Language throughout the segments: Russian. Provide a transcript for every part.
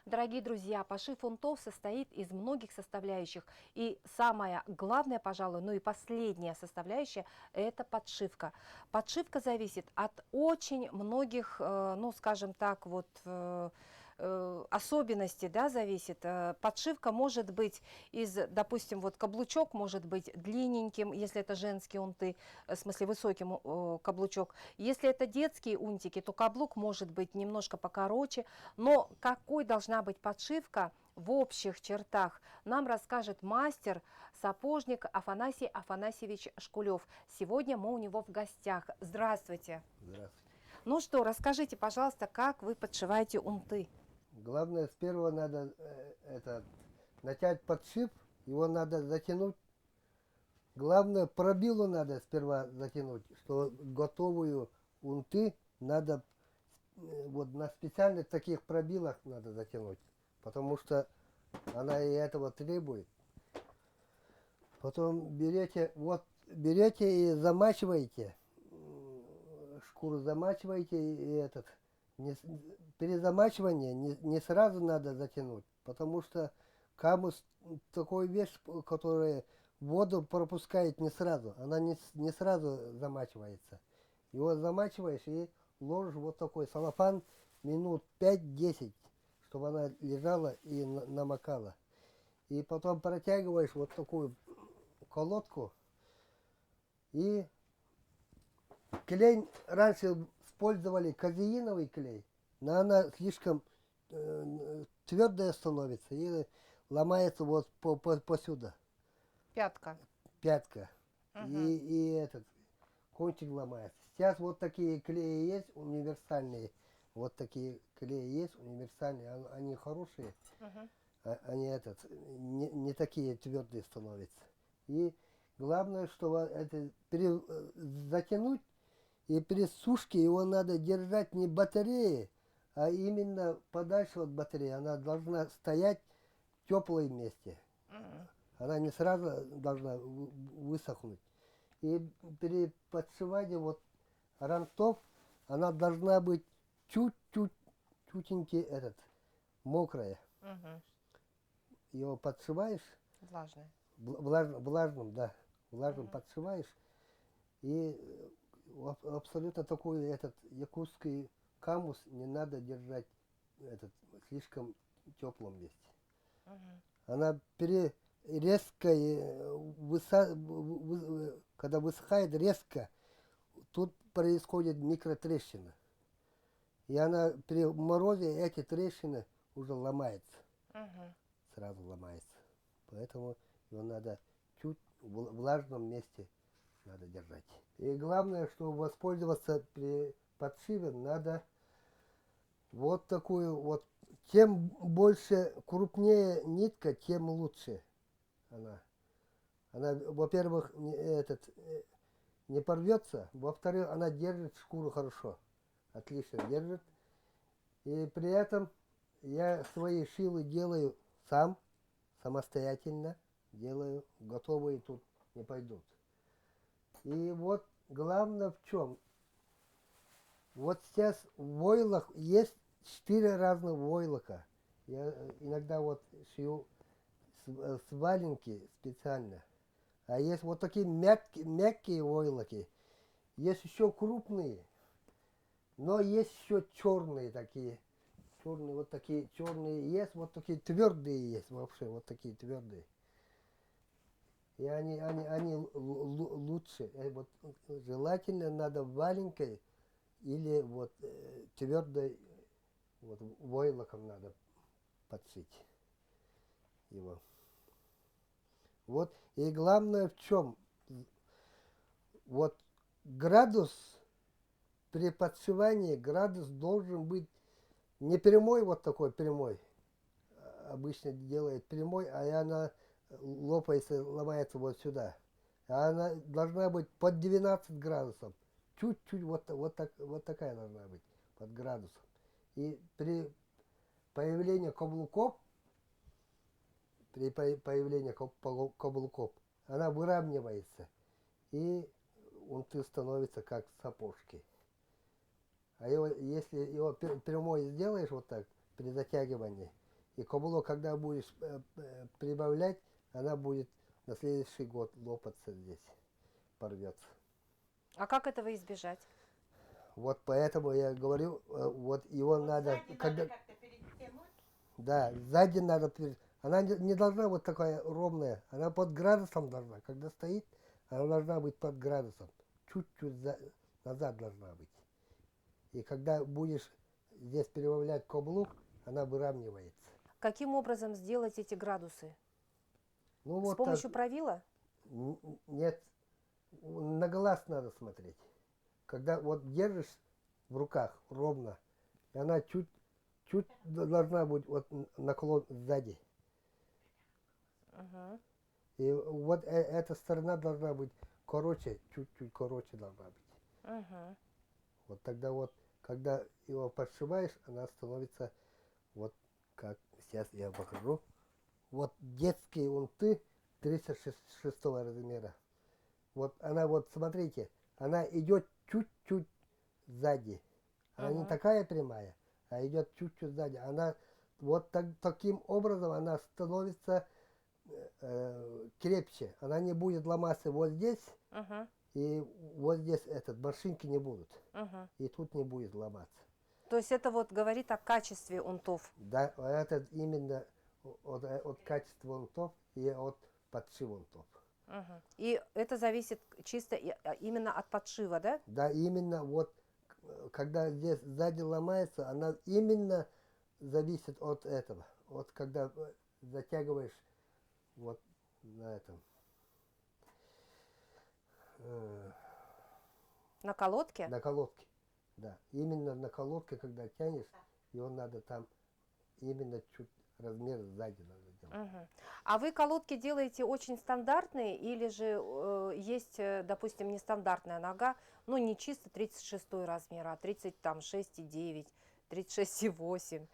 Дорогие друзья, пошив унтов состоит из многих составляющих. И самое главное, пожалуй, ну и последняя составляющая – это подшивка. Подшивка зависит от очень многих, ну скажем так, особенностей, да, зависит. Подшивка может быть допустим, вот каблучок может быть длинненьким, если это женские унты, в смысле высоким каблучок. Если это детские унтики, то каблук может быть немножко покороче. Но какой должна быть подшивка в общих чертах, нам расскажет мастер, сапожник Афанасий Афанасьевич Шкулев. Сегодня мы у него в гостях. Здравствуйте. Здравствуйте. Ну что, расскажите, пожалуйста, как вы подшиваете унты? Главное, с первого надо начать подшив, его надо затянуть. Главное, пробилу надо сперва затянуть, что готовую унты надо вот на специальных таких пробилах надо затянуть, потому что она и этого требует. Потом берете и замачиваете, шкуру замачиваете и не, при замачивании не сразу надо затянуть, потому что камус такой вещь, которая воду пропускает не сразу, она не сразу замачивается. Его замачиваешь и ложишь вот такой салофан минут 5-10, чтобы она лежала и намокала. И потом протягиваешь вот такую колодку и клей раньше использовали казеиновый клей, но она слишком твердая становится и ломается вот посюда, Пятка. пятка. Мгм. И этот кончик ломается. Сейчас вот такие клеи есть универсальные. Вот такие клеи есть универсальные, они хорошие, Мгм. они не такие твердые становятся. И главное, что затянуть. И при сушке его надо держать не батареи, а именно подальше от батареи. Она должна стоять в теплом месте. Мгм. Она не сразу должна высохнуть. И при подшивании вот ранцов она должна быть чуть-чуть, чутенький мокрая. Мгм. Его подшиваешь, Влажная. влажным, да, влажным Мгм. подшиваешь. И абсолютно такой якутский камус не надо держать слишком теплом месте. Мгм. Она резко, когда высыхает резко, тут происходит микротрещина. И она при морозе эти трещины уже ломается, Мгм. сразу ломается. Поэтому его надо чуть в влажном месте надо держать. И главное, чтобы воспользоваться при подшиве, надо вот такую вот. Чем больше, крупнее нитка, тем лучше она. Она, во-первых, не порвется, во-вторых, она держит шкуру хорошо. Отлично держит. И при этом я свои шилы делаю сам, самостоятельно делаю. Готовые тут не пойдут. И вот главное в чем? Вот сейчас в войлах есть 4 разных войлока. Я иногда вот шью с валенки специально. А есть вот такие мягкие войлоки. Есть еще крупные, но есть еще черные такие. Черные вот такие черные есть, вот такие твердые есть вообще, вот такие твердые. И они лучше. Вот желательно надо валенкой или вот твердой вот войлоком надо подшить его. Вот и главное в чем? Вот градус при подшивании, градус должен быть не прямой, вот такой прямой. Обычно делает прямой, а она лопается, ломается вот сюда. А она должна быть под 12 градусов. Чуть-чуть вот такая должна быть под градусом. И при появлении каблуков, при появлении каблуков, она выравнивается. И он становится как сапожки. А его, если его прямой сделаешь вот так при затягивании, И каблук, когда будешь прибавлять, она будет на следующий год лопаться здесь, порвется. А как этого избежать? Вот поэтому я говорю, вот его Вот надо, сзади когда, надо как-то перетянуть. да, сзади надо, она не должна быть такая ровная, она под градусом должна, когда стоит, она должна быть под градусом, чуть-чуть назад должна быть. И когда будешь здесь прибавлять каблук, она выравнивается. Каким образом сделать эти градусы? Ну С вот так, помощью правила? нет, на глаз надо смотреть. Когда вот держишь в руках ровно, и она чуть должна быть вот наклон сзади. Мгм. И вот эта сторона должна быть короче, чуть-чуть короче должна быть. Мгм. Вот тогда вот, когда его подшиваешь, она становится вот как, сейчас я покажу. Вот детские унты 36 размера. Вот она вот, смотрите, она идет чуть-чуть сзади. Она не Мгм. такая прямая, а идет чуть-чуть сзади. Она вот таким образом она становится крепче. Она не будет ломаться вот здесь, Мгм. и вот здесь морщинки не будут. Мгм. И тут не будет ломаться. То есть это вот говорит о качестве унтов. Да, это именно от качества унтов и от подшива унтов. Мгм. И это зависит чисто именно от подшива, да? Да, именно вот, когда здесь сзади ломается, она именно зависит от этого. Вот когда затягиваешь вот на этом. На колодке? На колодке. Да, именно на колодке, когда тянешь, его надо там именно чуть размер сзади надо делать. Мгм. А вы колодки делаете очень стандартные или же есть, допустим, нестандартная нога, ну не чисто 36 размер, а 36,9, 36,8?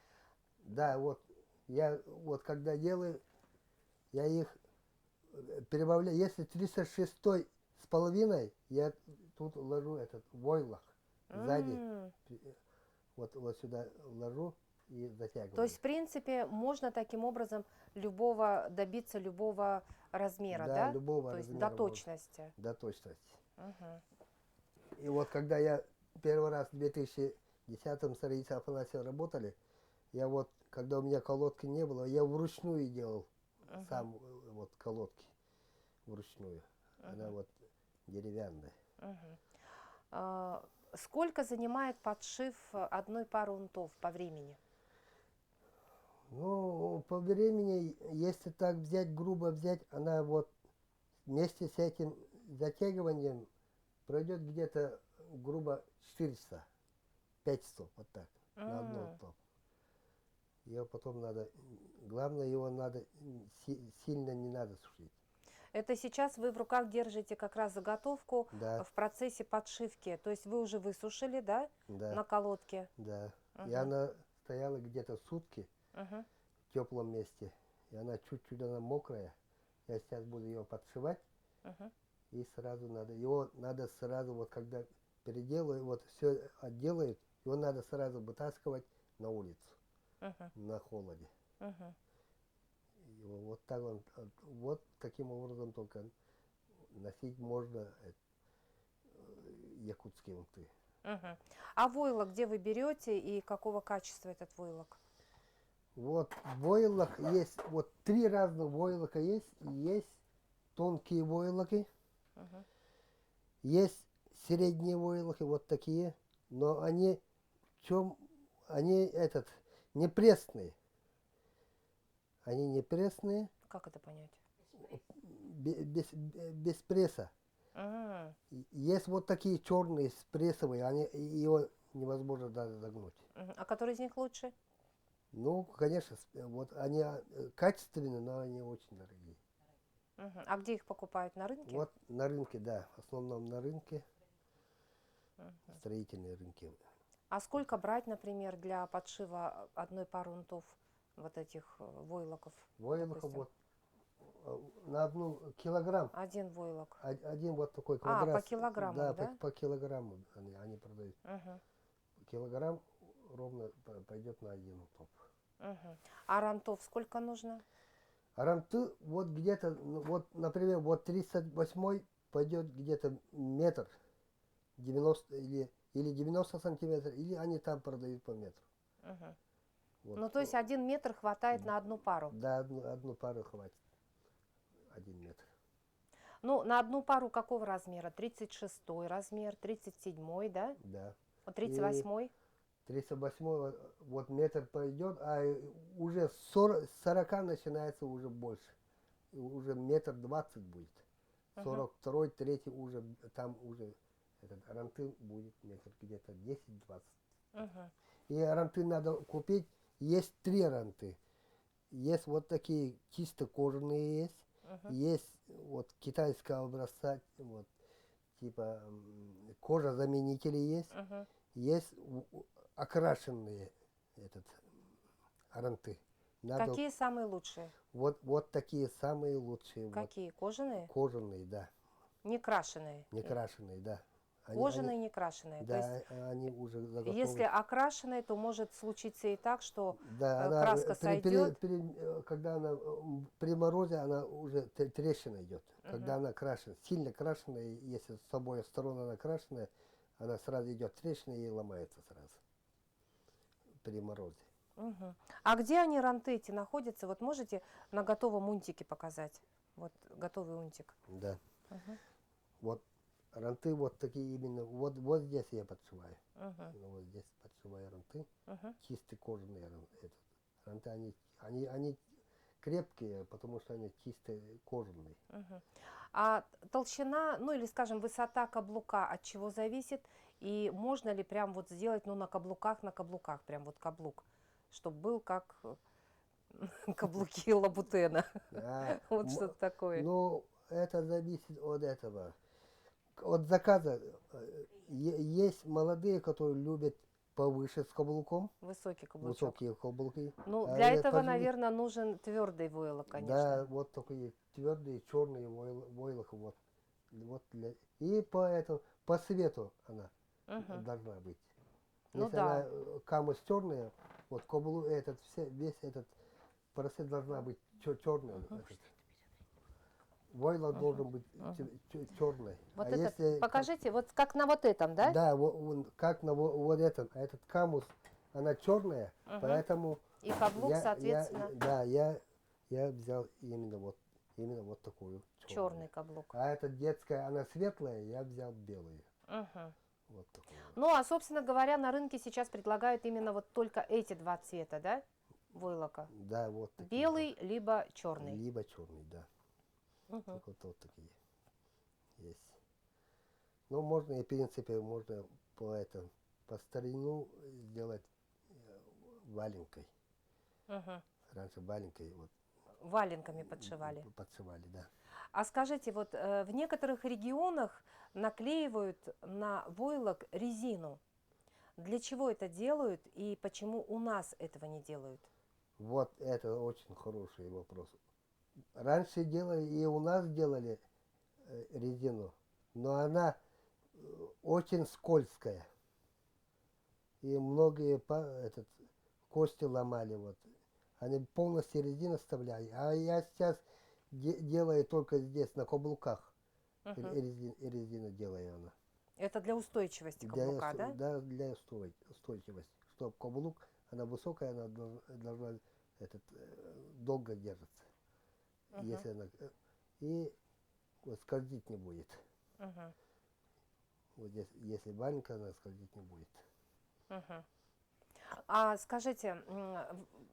Да, вот я вот когда делаю, я их прибавляю. Если 36 с половиной, я тут ложу этот войлок сзади, М. вот сюда ложу и То затягиваю. есть, в принципе, можно таким образом добиться любого размера, Да, да? любого То есть размера до можно, точности. до точности. Мгм. И вот когда я первый раз в 2010-м с Раисой Афанасьевой работали, я вот, когда у меня колодки не было, я вручную делал Мгм. сам вот колодки вручную. Она Мгм. вот деревянная. Мгм. Сколько занимает подшив одной пары унтов по времени? Ну, по времени, если так взять, грубо взять, она вот вместе с этим затягиванием пройдет где-то, грубо, 4 часа, 5 часов, вот так, на одном М. топ. Ее потом надо, главное, его надо, сильно не надо сушить. Это сейчас вы в руках держите как раз заготовку Да, в процессе подшивки. То есть вы уже высушили, да, да, на колодке? да. И Мгм. она стояла где-то сутки Мгм. в теплом месте. И она чуть-чуть она мокрая. Я сейчас буду ее подшивать. Мгм. И сразу надо, его надо сразу, вот когда переделаю, вот все отделают, его надо сразу вытаскивать на улицу, Мгм. на холоде. Мгм. Его вот так вот таким образом только носить можно якутские унты. Мгм. А войлок где вы берете и какого качества этот войлок? Вот войлок есть, вот 3 разных войлока есть. Есть тонкие войлоки, Мгм. есть средние войлоки, вот такие, но они в чем, они не пресные. Они не пресные, Как это понять? без пресса. М. Есть вот такие черные прессовые, его невозможно даже загнуть. Мгм. А который из них лучше? Ну, конечно, вот они качественные, но они очень дорогие. Мгм. А где их покупают? На рынке? Вот на рынке, да, в основном на рынке, Мгм. строительные рынки. А сколько брать, например, для подшива одной пары унтов вот этих войлоков, Войлоков допустим? вот на 1 килограмм, Один войлок. один вот такой А, по квадрат, да, килограммам, да? по килограмму они продают. Мгм. Килограмм ровно пойдет на 1 топ. Мгм. А рантов сколько нужно? А ранты вот где-то, ну, вот, например, вот 38 пойдет где-то метр 90 или 90 сантиметров, или они там продают по метру. Мгм. Вот, Ну, то есть 1 метр хватает на одну пару. да, одну пару хватит. 1 метр. Ну, на одну пару какого размера? 36 размер, 37, да? Да. Вот И 38. 38 вот метр пойдет, а уже 40 начинается уже больше. И уже метр 20 будет. Мгм. 42-й, третий уже, там уже этот ранты будет метр где-то 10-20. Мгм. И ранты надо купить. Есть три ранты. Есть вот такие чисто кожаные есть. Мгм. Есть вот китайского образца, вот типа кожа-заменители есть. Мгм. Есть окрашенные этот, ранты. Надо Какие самые лучшие? вот такие самые лучшие. Вот Какие? Кожаные? кожаные, да. Не крашеные. Не крашеные, да. Они, Кожаные, не крашеные. То есть, да, они уже если заготовлены. окрашенные, то может случиться и так, что Да, она краска сойдет. когда она при морозе, она уже трещина идет. Мгм. Когда она крашена, сильно крашеная, если с обоих сторон она крашеная, она сразу идет трещина и ломается сразу при морозе. Мгм. А где они, ранты эти, находятся? Вот можете на готовом унтике показать? Вот готовый унтик. Да. Мгм. Вот ранты вот такие именно, вот здесь я подшиваю. Мгм. Ну, вот здесь подшиваю ранты. Мгм. Чистые кожаные ранты, они крепкие, потому что они чистые кожаные. Мгм. А толщина, ну или, скажем, высота каблука от чего зависит? И можно ли прям вот сделать, ну, на каблуках, прям вот каблук, чтобы был как каблуки Лабутена. А, Вот что-то такое. ну, это зависит от этого. От заказа. Есть молодые, которые любят повыше с каблуком, Высокий каблучок. высокие каблуки. Ну, А для этого, пожилые, наверное, нужен твердый войлок, да, конечно. вот такие твердые черные войлоки. Вот и поэтому по цвету она Мгм. должна быть. Ну Если она да. камыш черная, вот каблук этот, весь этот просвет должна быть черный. Мгм. Войлок Мгм. должен быть Мгм. черный. А Вот этот, если покажите, вот как на вот этом, да? да, как на вот этом, а этот камус, она черная, Мгм. поэтому И каблук, соответственно, да, я взял именно вот такую черную. черный каблук. А эта детская, она светлая, я взял белую. Мгм. Вот такую вот. Ну, а, собственно говоря, на рынке сейчас предлагают именно вот только эти два цвета, да, войлока? Да, вот такие вот. Белый, либо черный. Либо черный, да. Мгм. Только вот такие есть. Ну, можно, и в принципе, можно по старину сделать валенкой. Мгм. Раньше валенкой вот Валенками подшивали. подшивали, да. А скажите, вот в некоторых регионах наклеивают на войлок резину. Для чего это делают и почему у нас этого не делают? Вот это очень хороший вопрос. Раньше делали, и у нас делали резину, но она очень скользкая. И многие кости ломали. Вот. Они полностью резину вставляли. А я сейчас делаю только здесь, на каблуках. Мгм. Резину делаю она. Это для устойчивости каблука, да? Да, для устойчивости. Чтобы каблук, она высокая, она должна долго держаться. Мгм. Если она, и вот скользить не будет. Мгм. Вот здесь, если маленькая, она скользить не будет. Мгм. А скажите,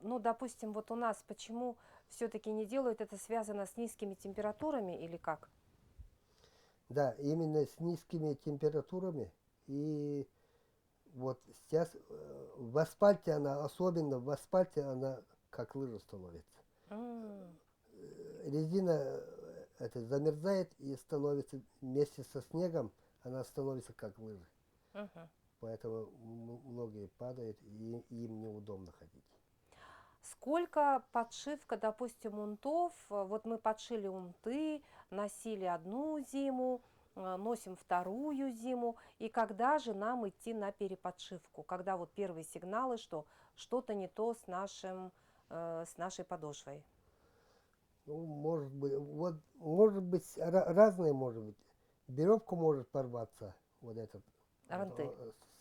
ну, допустим, вот у нас почему все-таки не делают, это связано с низкими температурами или как? Да, именно с низкими температурами. И вот сейчас в асфальте она, особенно в асфальте, она как лыжа становится. М. Резина это замерзает и становится вместе со снегом, она становится как лыжа. Мгм. Поэтому многие падают, и им неудобно ходить. Сколько подшивка, допустим, унтов? Вот мы подшили унты, носили одну зиму, носим вторую зиму, и когда же нам идти на переподшивку, когда вот первые сигналы, что что-то не то с нашей подошвой. Ну, может быть, вот, может быть, разные, может быть. Веревка может порваться, вот этот, Ранты.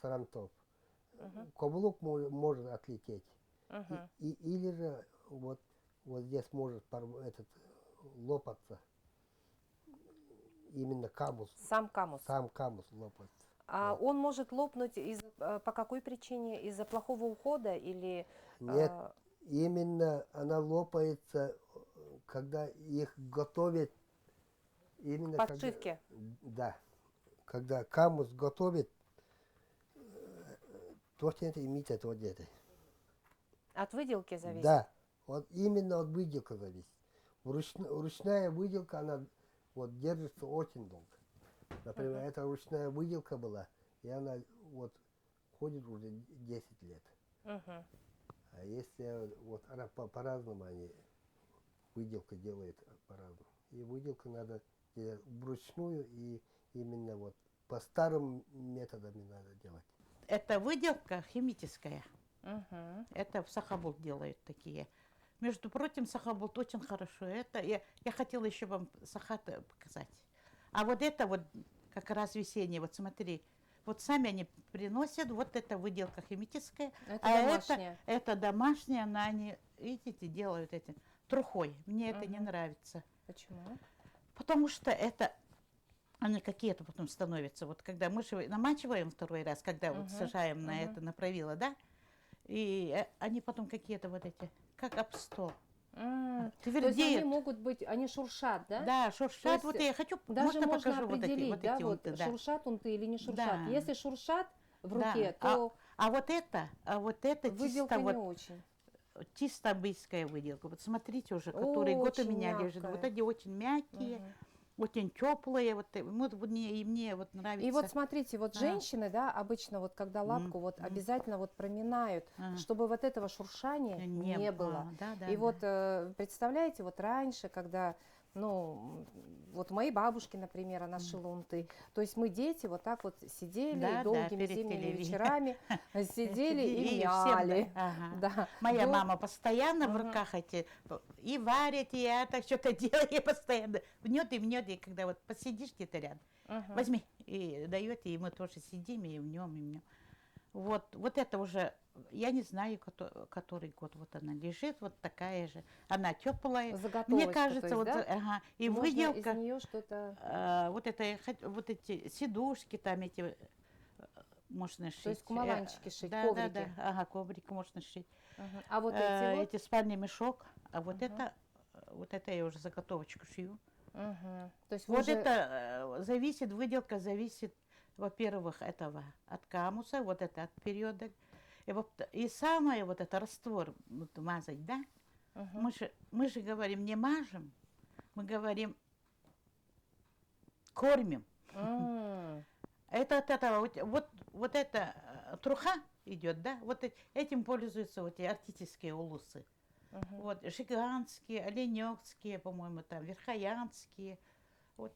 с рантов. Мгм, Каблук может отлететь. мгм. Или же вот здесь может лопаться. Именно камус, Сам камус. сам камус лопается. А Да. он может лопнуть по какой причине? Из-за плохого ухода или Нет, именно она лопается, когда их готовят, к именно когда, подшивке? да, когда камус готовит, точно это имеется вот это. От выделки зависит? Да, вот именно от выделка зависит. Ручная выделка, она вот держится очень долго. Например, Мгм, эта ручная выделка была, и она вот ходит уже 10 лет. мгм. А если вот она по-разному, они выделка делает по-разному. И выделку надо делать вручную и именно вот по старым методам надо делать. Это выделка химическая. Мгм. Это в Сахабул делают такие. Между прочим, Сахабулт очень хорошо. Это я хотела еще вам Сахат показать. А вот это вот как раз весеннее, вот смотри, вот сами они приносят, вот эта выделка химическая, Это а домашняя. это домашняя, она они, видите, делают этим трухой. Мне это не Мгм. нравится. Почему? Потому что это они какие-то потом становятся. Вот когда мы же намачиваем второй раз, когда вот Мгм, сажаем на мгм. это, на правило, да, и они потом какие-то вот эти, как об стол, То есть они твердеют. могут быть, они шуршат, да? Да, То шуршат. есть Вот я хочу, даже можно можно покажу определить, вот да, эти вот унты, да. шуршат унты или не шуршат. Да, Если шуршат в да. руке, то А вот это выделка чисто не вот очень. чисто обычная выделка. Вот смотрите уже, который год у Очень меня лежит. Вот мягкая. они очень мягкие, Мгм. очень теплые. Вот мне вот И вот нравится. смотрите, вот А, женщины, да, обычно вот когда м, лапку вот м, обязательно вот проминают, а. чтобы вот этого шуршания не было. Да, да, И да. вот представляете, вот раньше, когда, ну, вот у моей бабушки, например, она шила унты, то есть мы дети вот так вот сидели и Да, да, долгими перед зимними телевизором. вечерами сидели и И всем, да. мяли. Ага. Да, Моя мама постоянно в Мгм. руках эти и варит, и это что-то делает, и постоянно мнет, и когда вот посидишь где-то рядом, Мгм. возьми, и дает, и мы тоже сидим, и мнем, и мнем. Вот это уже, я не знаю, который год, вот она лежит, вот такая же, она теплая. Мне Заготовочка, то кажется, есть, вот, да? ага, и Можно из выделка, нее что-то, вот это, вот эти сидушки там эти можно то есть шить. кумаланчики шить, Да, да, да. коврики. Ага, коврик можно шить. Мгм. А вот эти вот. Эти спальный мешок. А Мгм. вот это я уже заготовочку шью. Мгм. То есть вы Вот уже. это зависит, выделка зависит, во-первых, этого от камуса, вот это от периода. И самое вот это раствор вот, мазать, да? Мгм. Мы же говорим не мажем, мы говорим кормим. М. Это от этого, вот эта труха идет, да? Вот этим пользуются вот эти артические улусы. Мгм. Вот, жиганские, оленёкские, по-моему, там, верхоянские. Вот,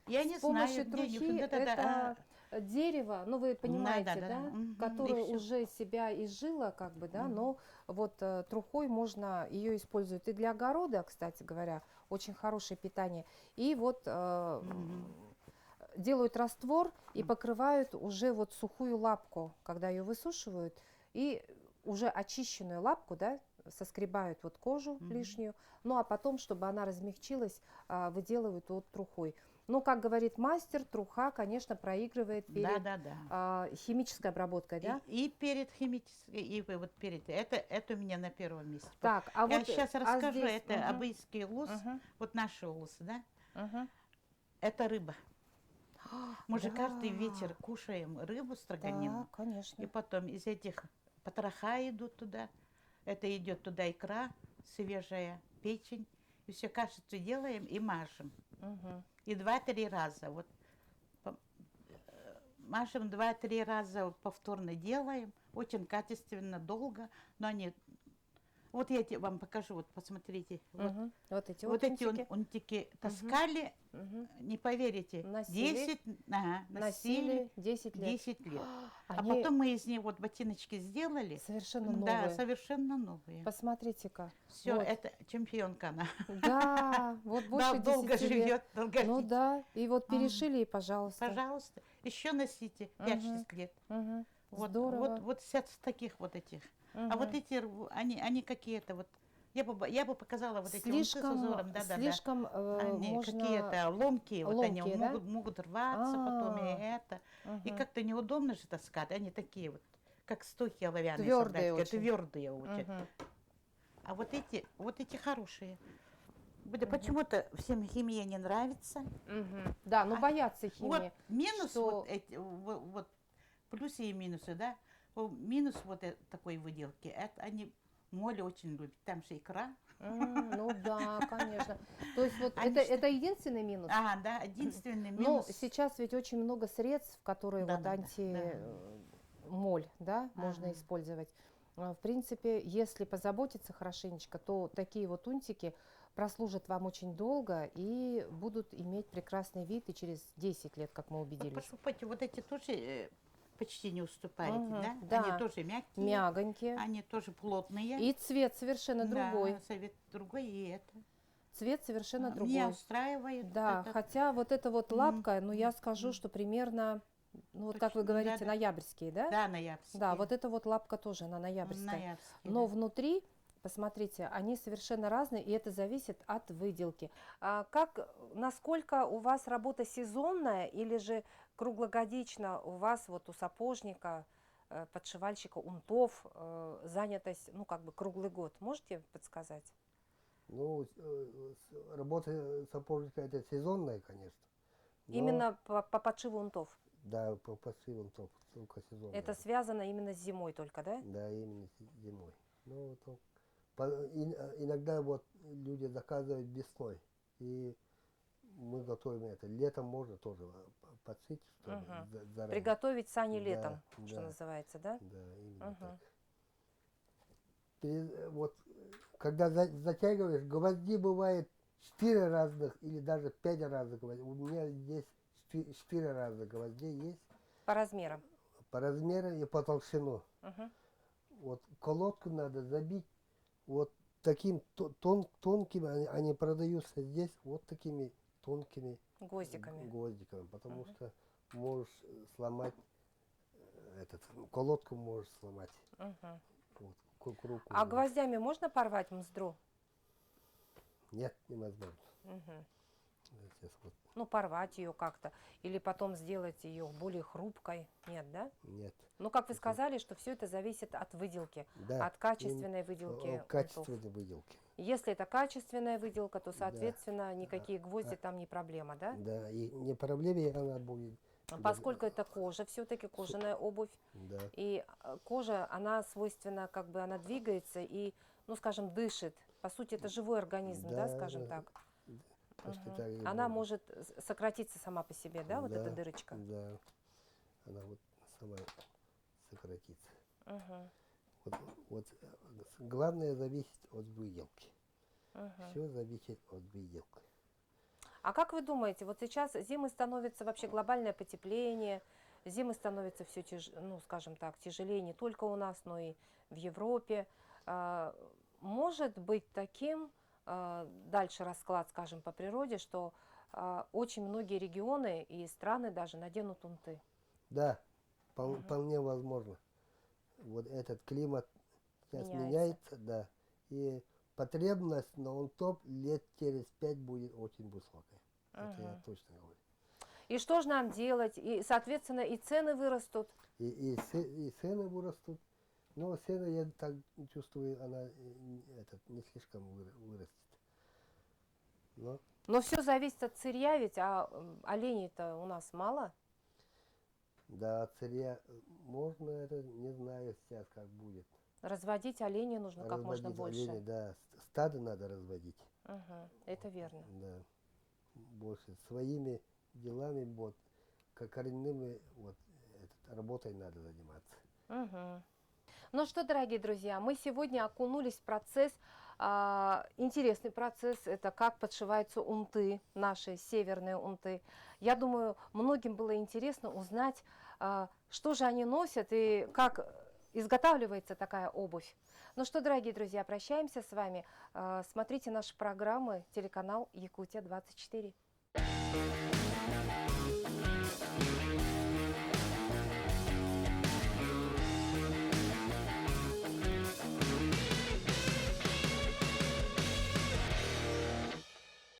я С не знаю, помощью где они, трухи да-да-да, это дерево, ну вы понимаете, да-да-да, да, и которое все. уже себя изжило, как бы, да, но вот трухой можно, ее используют и для огорода, кстати говоря, очень хорошее питание, и вот делают раствор и покрывают уже вот сухую лапку, когда ее высушивают, и уже очищенную лапку, да, соскребают вот кожу лишнюю, ну а потом, чтобы она размягчилась, выделывают вот трухой. Но, как говорит мастер, труха, конечно, проигрывает перед Да-да-да. химической обработкой, да? И перед химической, и вот перед, это у меня на первом месте. Так, а Я вот, сейчас а расскажу, здесь, это абыйский улус, мгм, вот наши улусы, да, мгм. это рыба. Мы же каждый вечер Да, кушаем рыбу да, строганину, и конечно. потом из этих потроха идут туда, это идет туда икра свежая, печень, и все кашицу делаем и мажем. Мгм. И 2-3 раза. Вот мажем 2-3 раза, повторно делаем, очень качественно, долго, но они Вот я вам покажу, вот посмотрите. Вот, Мгм. Вот эти вот вот эти унтики. унтики таскали, Мгм. не поверите, Носили. 10, ага, носили Носили 10 лет. 10 лет. А Они потом мы из них вот ботиночки сделали. совершенно Да, новые. совершенно новые. Посмотрите-ка. Все, Вот. это чемпионка она. Да, вот Да, больше долго 10 лет. живет, долго Ну жить. да, и вот М, перешили, и пожалуйста. Пожалуйста, еще носите Мгм. 5-6 лет. Мгм. Вот, Здорово. вот с таких вот этих. А вот Мгм. эти, они какие-то вот. Я бы показала вот эти унты с Слишком, узором, да-да-да. слишком Они можно какие-то ломкие, вот они ломкие, да? могут рваться потом и А, это. И мгм. как-то неудобно же таскать. Они такие вот, как стойки оловянные Твердые солдатики, очень. твердые очень. Мгм. А вот эти хорошие. Да Мгм. почему-то всем химия не нравится. Мгм. Да, ну А боятся вот химии, минус вот что эти, вот плюсы и минусы, да. Минус вот такой выделки, это они моли очень любят. Там же икра. Ну да, конечно. То есть вот Они это что... единственный минус. Да, единственный Но минус. сейчас ведь очень много средств, которые Да, вот да, да, да. моль, да, можно Ага. использовать. В принципе, если позаботиться хорошенечко, то такие вот унтики прослужат вам очень долго и будут иметь прекрасный вид и через 10 лет, как мы Вот убедились. пошупайте, вот эти тоже почти не уступаете, Мгм, да? Они да, тоже мягкие, мягонькие. они тоже плотные. И цвет совершенно другой. Да, совет другой и это. Цвет совершенно Меня другой. устраивает вот Да, этот. хотя вот эта вот М, лапка, ну я м, скажу, м. что примерно, ну вот как вы Точно, да, говорите, да. ноябрьские, да? Да, Да, ноябрьские. вот эта вот лапка тоже, она ноябрьская. Ноябрьские, Но да. внутри, посмотрите, они совершенно разные, и это зависит от выделки. Насколько у вас работа сезонная или же круглогодично у вас вот у сапожника, подшивальщика унтов занятость, ну как бы круглый год? Можете подсказать? Ну, работа сапожника это сезонная, конечно. Но, Именно по подшиву унтов. да, по пассивам только Это сезонная. связано именно с зимой только, да? Да, именно зимой. Ну, вот иногда вот люди заказывают весной. И мы готовим это. Летом можно тоже подсыть, чтобы Мгм. заранее. Приготовить сани Да, летом, что да, называется, да? да, именно так. Мгм. Вот когда затягиваешь, гвозди бывает 4 разных или даже 5 разных гвоздей. У меня здесь 4 разных гвоздей есть По размерам. по размеру и по толщину. Мгм. Вот колодку надо забить вот таким тонким, они продаются здесь вот такими тонкими Гвоздиками. гвоздиками, потому Мгм. что можешь сломать колодку можешь сломать. Мгм. Вот, руку. А гвоздями можно порвать мздру? Нет, невозможно. Мгм. Сейчас вот Ну, порвать ее как-то. Или потом сделать ее более хрупкой. Нет, да? нет. Ну, как вы Это- сказали, что все это зависит от выделки, Да, от качественной выделки унтов. качественной выделки. Если это качественная выделка, то, Да, соответственно, никакие гвозди там не проблема, да? да, и не проблеме она будет. Поскольку это кожа, все-таки кожаная обувь, Да, и кожа, она свойственна, как бы она двигается и, ну, скажем, дышит. По сути, это живой организм, да, да, скажем так. почти Мгм. так и Она можно. может сократиться сама по себе, да, вот эта Да, дырочка? да, она вот сама сократится. Мгм. Вот, вот главное зависит от выделки. Мгм. Все зависит от выделки. А как вы думаете, вот сейчас зимы становится вообще глобальное потепление, зимы становятся все, ну, скажем так, тяжелее не только у нас, но и в Европе. А, Может быть таким дальше расклад, скажем, по природе, что очень многие регионы и страны даже наденут унты. Да, Мгм. вполне возможно. Вот этот климат сейчас Меняется. меняется, да. И потребность на он-топ лет через 5 будет очень высокая. Это я Мгм. точно говорю. И что же нам делать? И, соответственно, и цены вырастут. И цены вырастут. Но цены, я так чувствую, она не слишком вырастет. Но Но все зависит от сырья, ведь оленей-то у нас мало. да, сырья можно это, не знаю сейчас как будет. Разводить оленей нужно как можно Разводить больше. оленей, да, стадо надо разводить. Мгм. Это верно. Да, больше своими делами, вот, как коренными, вот, работой надо заниматься. Мгм. Ну что, дорогие друзья, мы сегодня окунулись в процесс, интересный процесс, это как подшиваются унты, наши северные унты. Я думаю, многим было интересно узнать, что же они носят и как изготавливается такая обувь. Ну что, дорогие друзья, прощаемся с вами. Смотрите наши программы, телеканал Якутия 24.